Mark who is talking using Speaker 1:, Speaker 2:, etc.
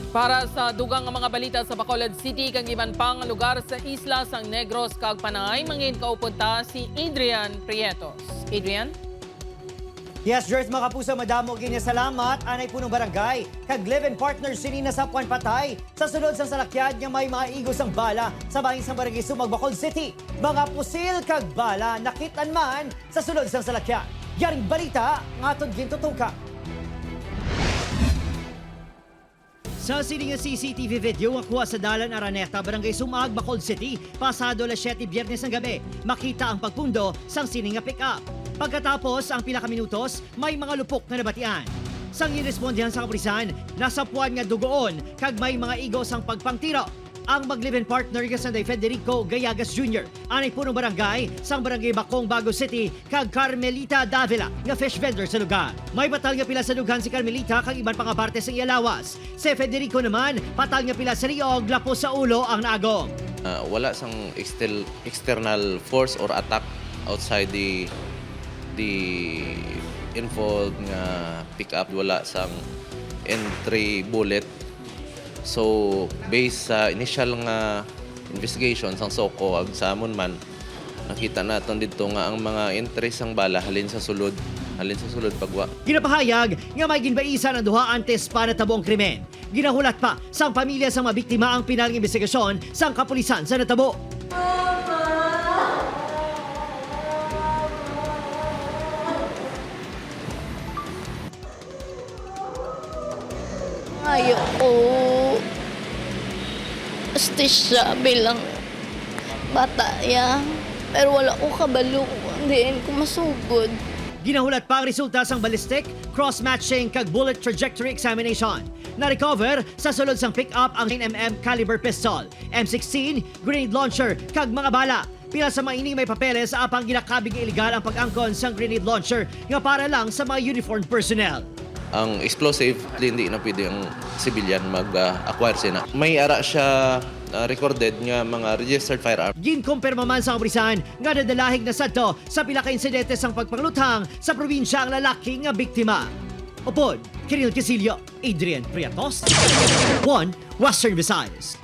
Speaker 1: Para sa dugang nga mga balita sa Bacolod City kang iban pang lugar sa isla sang Negros kag Panay mangin kaupunta si Adrian Prietos. Adrian?
Speaker 2: Yes, George, mga kapuso, madamo kini salamat. Anay punong barangay, kag live-in partner sini na sa Puan Patay. Sa sunod sa salakyan nga may mga igos ang bala sa bahin sa barangay Sumag, Bacolod City. Mga pusil kag bala nakitan man sa sunod sa salakyan. Yaring balita, ngaton gintutuka. Sa sining CCTV video nga kuha sa Dalan Araneta, Barangay Sumag, Bacolod City, pasado alas 7 Biyernes ng gabi, makita ang pagpundo sang sining nga pick-up. Pagkatapos ang pila ka minutos, may mga lupok na nabatian. Sang irespondihan sa kapulisan, nasa puwan nga dugoon, kag may mga igos ang pagpangtiro. Ang mag-live-in partner nga Sanday Federico Gayagas Jr. Anay punong barangay, sang barangay Bacong, Bago City, kag Carmelita Davila, nga fish vendor sa lugar. May patal nga pila sa dughan si Carmelita, kag iban pa nga parte sa iyalawas. Si Federico naman, patal nga pila sa riog, lapo sa ulo ang naagong.
Speaker 3: Wala sang external force or attack outside the involved nga pick up, wala sang entry bullet. So based sa initial nga investigation sang SOCO ag sa amon man, nakita naton dito nga ang mga entry sang bala halin sa sulod pagwa.
Speaker 2: Ginapahayag nga may ginbaisan ang duha antes pa natabo ang krimen. Ginahulat pa sang pamilya sang mabiktima ang pinalang investigasyon sang kapulisan sa natabo.
Speaker 4: Ayoko. Astisya bilang bata ya. Pero wala ko kabalo. Hindi ko masugod.
Speaker 2: Ginahulat pa ang resulta sang ballistic, cross-matching kag bullet trajectory examination. Na-recover sa sulod sang pick-up ang 9mm caliber pistol, M16, grenade launcher kag mga bala. Pila sa maining may papeles sa apang ginakabig iligal ang pag-angkon sang grenade launcher nga para lang sa mga uniformed personnel.
Speaker 3: Ang explosive, hindi na pwede ang civilian mag-acquire sina. May ara siya recorded nga mga registered firearm.
Speaker 2: Ginkumpirma man sa kapulisan nga nadalahig na sadto sa pila ka insidente sang pagpangluthang sa probinsya ang lalaki nga biktima. Upod, Kiril Casillo, Adrian Prietos, 1 Western Visayas.